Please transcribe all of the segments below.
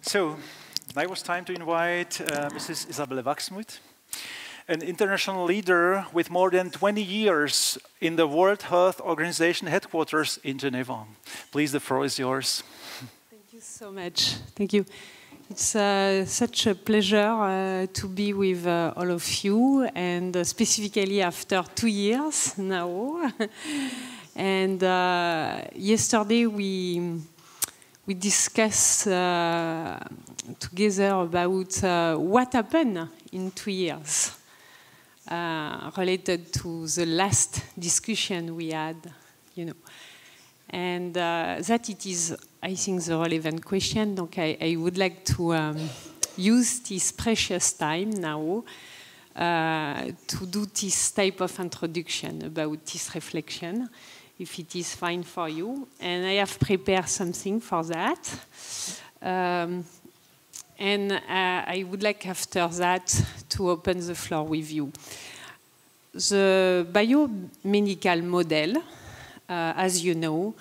So, now it was time to invite Mrs. Isabelle Wachsmuth, an international leader with more than 20 years in the World Health Organization headquarters in Geneva. Please, the floor is yours. Thank you so much. Thank you. It's such a pleasure to be with all of you, and specifically after 2 years now. And yesterday we discussed together about what happened in 2 years related to the last discussion we had, And that it is, I think, the relevant question. Donc I would like to use this precious time now to do this type of introduction about this reflection, if it is fine for you. And I have prepared something for that. And I would like after that to open the floor with you. The biomedical model, as you know,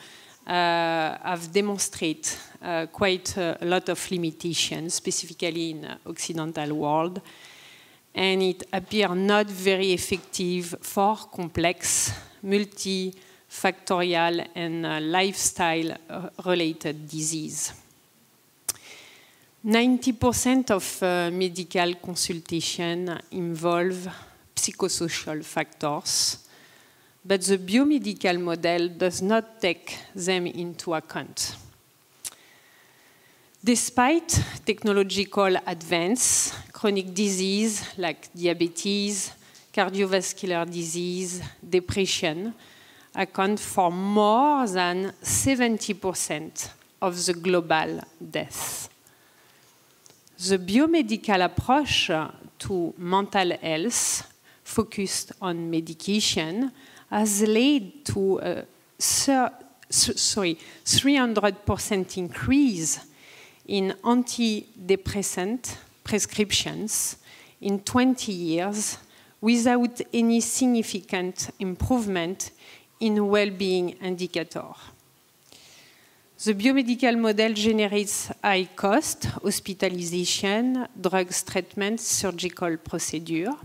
have demonstrated quite a lot of limitations, specifically in the Occidental world, and it appears not very effective for complex, multifactorial and lifestyle-related disease. 90% of medical consultation involve psychosocial factors, but the biomedical model does not take them into account. Despite technological advance, chronic disease like diabetes, cardiovascular disease, depression account for more than 70% of the global deaths. The biomedical approach to mental health, focused on medication, has led to a 300% increase in antidepressant prescriptions in 20 years without any significant improvement in well-being indicators. The biomedical model generates high cost, hospitalization, drugs treatment, surgical procedure.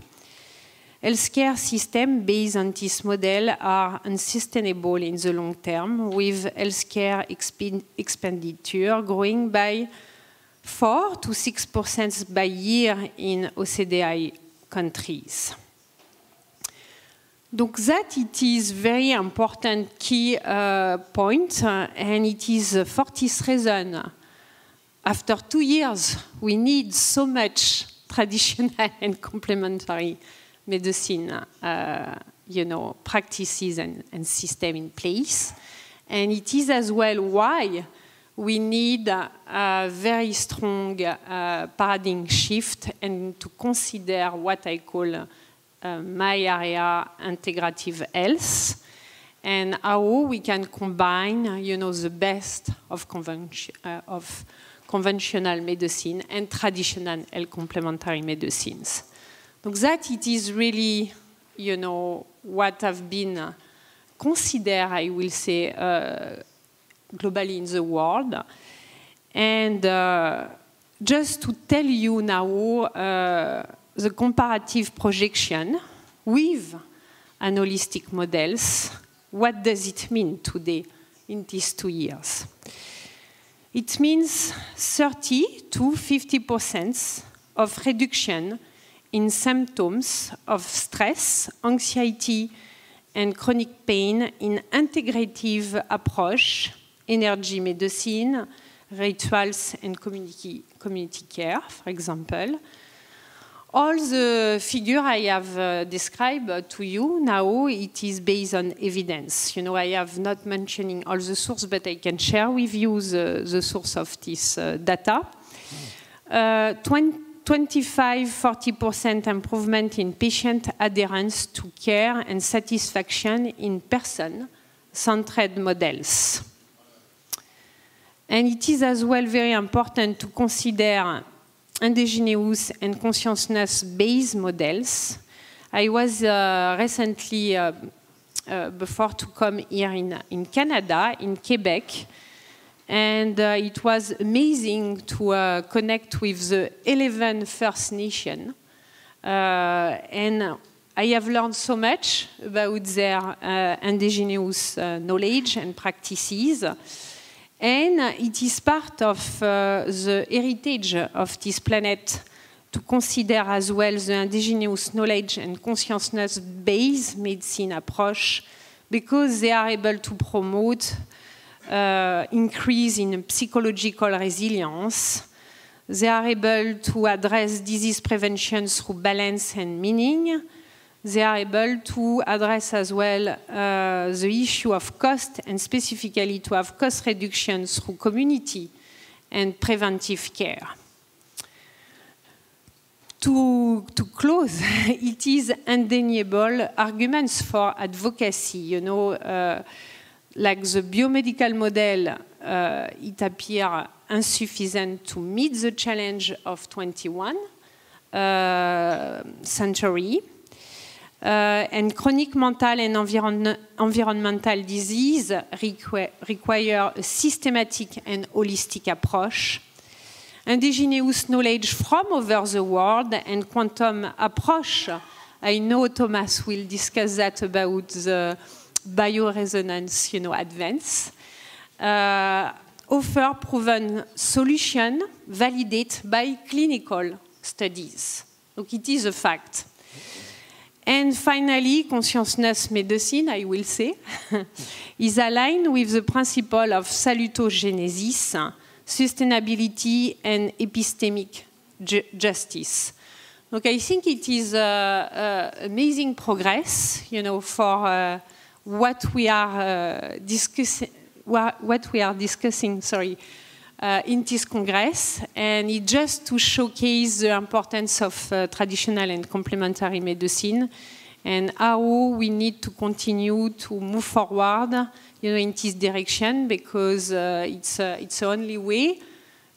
Healthcare systems based on this model are unsustainable in the long term, with healthcare expenditure growing by 4 to 6% by year in OCDE countries. Donc that it is very important key point, and it is for this reason, after 2 years, we need so much traditional and complementary medicine, practices and system in place. And it is as well why we need a very strong paradigm shift and to consider what I call my area integrative health, and how we can combine, the best of conventional medicine and traditional and complementary medicines. So that it is really, what have been considered, I will say, globally in the world. And just to tell you now the comparative projection with an holistic models, what does it mean today in these 2 years? It means 30 to 50% of reduction in symptoms of stress, anxiety, and chronic pain in integrative approach, energy medicine, rituals, and community care, for example. All the figure I have described to you now, it is based on evidence. I have not mentioning all the sources, but I can share with you the source of this data. 25–40% improvement in patient adherence to care and satisfaction in person-centered models. And it is as well very important to consider indigenous and consciousness-based models. I was recently, before to come here in Canada, in Quebec, And it was amazing to connect with the 11 First Nations. And I have learned so much about their indigenous knowledge and practices. And it is part of the heritage of this planet to consider as well the indigenous knowledge and consciousness-based medicine approach, because they are able to promote increase in psychological resilience. They are able to address disease prevention through balance and meaning. They are able to address as well the issue of cost, and specifically to have cost reduction through community and preventive care. To close, it is undeniable arguments for advocacy. You know, like the biomedical model, it appears insufficient to meet the challenge of 21st century. And chronic mental and environmental disease require a systematic and holistic approach. Indigenous knowledge from over the world and quantum approach. I know Thomas will discuss that about the bioresonance, advance. Offer proven solution validated by clinical studies. So it is a fact. And finally, consciousness medicine, I will say, is aligned with the principle of salutogenesis, sustainability, and epistemic justice. Okay, I think it is amazing progress, for what we are discussing. In this Congress, and it just to showcase the importance of traditional and complementary medicine, and how we need to continue to move forward, in this direction, because it's the only way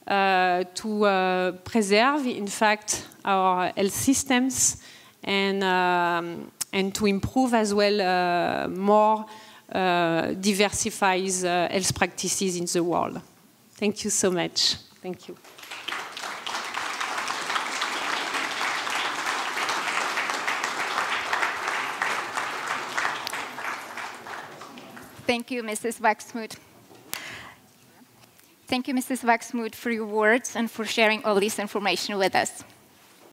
to preserve, in fact, our health systems, and to improve as well more diversified health practices in the world. Thank you so much. Thank you. Thank you, Mrs. Wachsmuth. Thank you, Mrs. Wachsmuth, for your words and for sharing all this information with us.